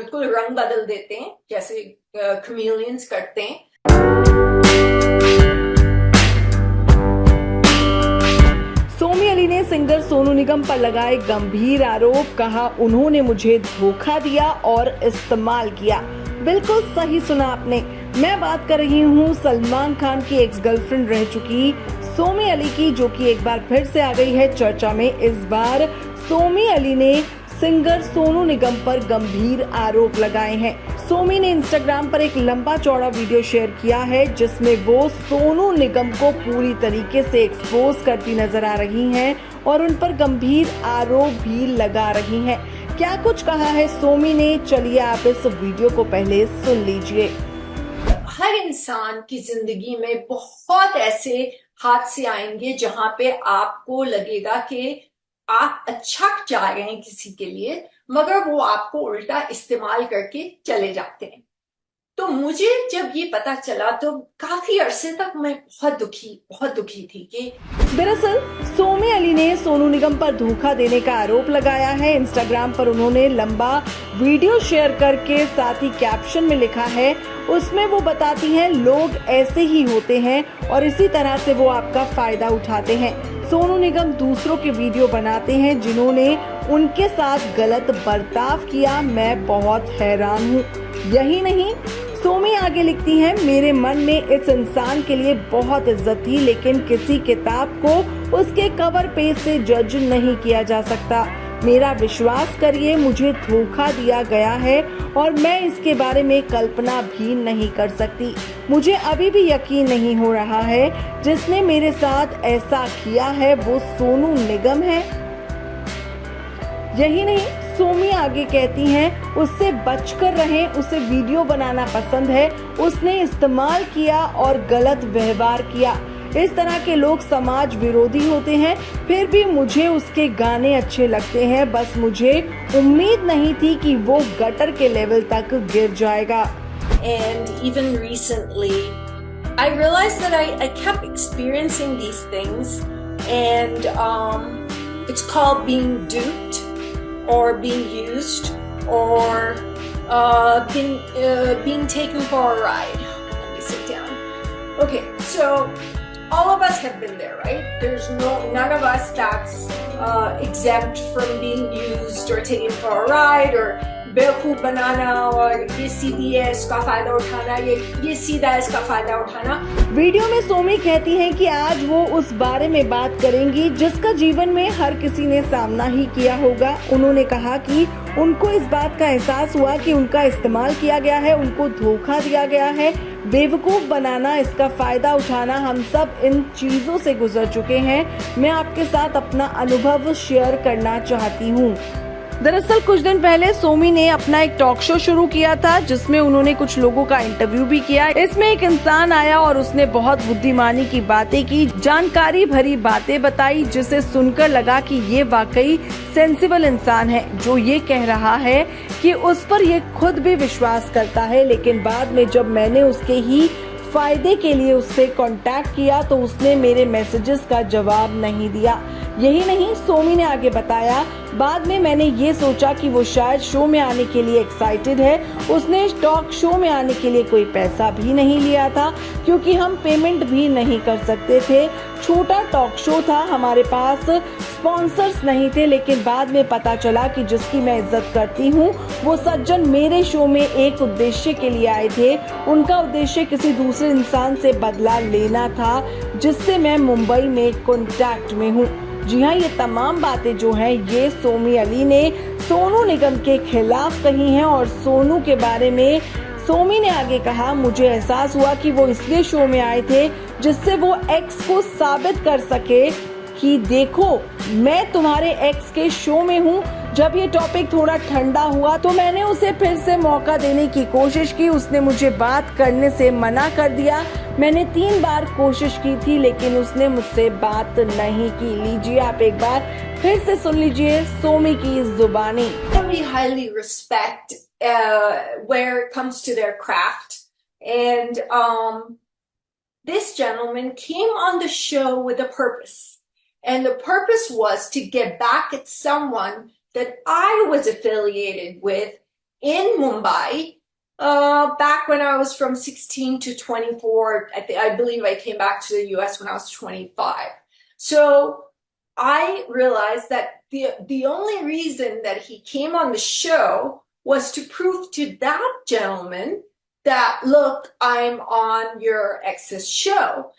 बिल्कुल रंग बदल देते हैं जैसे chameleons करते हैं। सोमी अली ने सिंगर सोनू निगम पर लगाए गंभीर आरोप, कहा उन्होंने मुझे धोखा दिया और इस्तेमाल किया। बिल्कुल सही सुना आपने, मैं बात कर रही हूँ सलमान खान की एक्स गर्लफ्रेंड रह चुकी सोमी अली की, जो कि एक बार फिर से आ गई है चर्चा में। इस बार सोमी अली ने सिंगर सोनू निगम पर गंभीर आरोप लगाए हैं। सोमी ने इंस्टाग्राम पर एक लंबा चौड़ा वीडियो शेयर किया है जिसमें वो सोनू निगम को पूरी तरीके से एक्सपोज करती नजर आ रही हैं और उन पर गंभीर आरोप भी लगा रही हैं। क्या कुछ कहा है सोमी ने, चलिए आप इस वीडियो को पहले सुन लीजिए। हर इंसान की जिंदगी में बहुत ऐसे हादसे आएंगे जहां पे आपको लगेगा कि आप अच्छा चाह रहे हैं किसी के लिए, मगर वो आपको उल्टा इस्तेमाल करके चले जाते हैं। तो मुझे जब ये पता चला तो काफी अरसे तक मैं बहुत दुखी थी कि दरअसल सोमी अली ने सोनू निगम पर धोखा देने का आरोप लगाया है। इंस्टाग्राम पर उन्होंने लंबा वीडियो शेयर करके साथ ही कैप्शन में लिखा है, उसमें वो बताती हैं लोग ऐसे ही होते हैं और इसी तरह से वो आपका फायदा उठाते हैं। सोनू निगम दूसरों के वीडियो बनाते हैं जिन्होंने उनके साथ गलत बर्ताव किया, मैं बहुत हैरान हूँ। यही नहीं, सोमी आगे लिखती हैं, मेरे मन में इस इंसान के लिए बहुत इज्जत थी, लेकिन किसी किताब को उसके कवर पेज से जज नहीं किया जा सकता। मेरा विश्वास करिए, मुझे धोखा दिया गया है और मैं इसके बारे में कल्पना भी नहीं कर सकती। मुझे अभी भी यकीन नहीं हो रहा है जिसने मेरे साथ ऐसा किया है वो सोनू निगम है। यही नहीं, सोमी आगे कहती हैं, उससे बचकर रहें, उसे वीडियो बनाना पसंद है, उसने इस्तेमाल किया और गलत व्यवहार किया। इस तरह के लोग समाज विरोधी होते हैं, फिर भी मुझे उसके गाने अच्छे लगते हैं, बस मुझे उम्मीद नहीं थी कि वो गटर के लेवल तक गिर जाएगा। And even recently, I realized that I kept experiencing these things, and it's called being duped or being used or being taken for a ride. Let me sit down. Okay, so all of us have been there, right? There's none of us that's exempt from being used or taken for a ride or बेवकूफ बनाना और ये सीधी है इसका फायदा उठाना, ये सीधा है इसका फायदा उठाना। वीडियो में सोमी कहती हैं कि आज वो उस बारे में बात करेंगी जिसका जीवन में हर किसी ने सामना ही किया होगा। उन्होंने कहा कि उनको इस बात का एहसास हुआ कि उनका इस्तेमाल किया गया है, उनको धोखा दिया गया है, बेवकूफ बनाना, इसका फायदा उठाना, हम सब इन चीजों से गुजर चुके हैं। मैं आपके साथ अपना अनुभव शेयर करना चाहती हूँ। दरअसल कुछ दिन पहले सोमी ने अपना एक टॉक शो शुरू किया था जिसमें उन्होंने कुछ लोगों का इंटरव्यू भी किया। इसमें एक इंसान आया और उसने बहुत बुद्धिमानी की बातें की, जानकारी भरी बातें बताई, जिसे सुनकर लगा कि ये वाकई सेंसिबल इंसान है जो ये कह रहा है कि उस पर ये खुद भी विश्वास करता है। लेकिन बाद में जब मैंने उसके ही फायदे के लिए उससे कांटेक्ट किया तो उसने मेरे मैसेजेस का जवाब नहीं दिया। यही नहीं, सोमी ने आगे बताया, बाद में मैंने ये सोचा कि वो शायद शो में आने के लिए एक्साइटेड है। उसने टॉक शो में आने के लिए कोई पैसा भी नहीं लिया था क्योंकि हम पेमेंट भी नहीं कर सकते थे। छोटा टॉक शो था, हमारे पास स्पॉन्सर्स नहीं थे। लेकिन बाद में पता चला कि जिसकी मैं इज्जत करती हूँ वो सज्जन मेरे शो में एक उद्देश्य के लिए आए थे। उनका उद्देश्य किसी दूसरे इंसान से बदला लेना था जिससे मैं मुंबई में कॉन्टैक्ट में हूँ। जी हाँ, ये तमाम बातें जो हैं ये सोमी अली ने सोनू निगम के खिलाफ कही हैं और सोनू के बारे में सोमी ने आगे कहा, मुझे एहसास हुआ कि वो इसलिए शो में आए थे जिससे वो एक्स को साबित कर सके कि देखो मैं तुम्हारे एक्स के शो में हूँ। जब ये टॉपिक थोड़ा ठंडा हुआ तो मैंने उसे फिर से मौका देने की कोशिश की, उसने मुझे बात करने से मना कर दिया। मैंने 3 बार कोशिश की थी लेकिन उसने मुझसे बात नहीं की। लीजिए आप एक बार फिर से सुन लीजिए सोमी की जुबानी। We highly respect where it comes to their craft, and this gentleman came on the show with a purpose, and the purpose was to get back at someone that I was affiliated with in Mumbai back when I was from 16 to 24. I believe I came back to the US when I was 25. So I realized that the only reason that he came on the show was to prove to that gentleman that, look, I'm on your ex's show.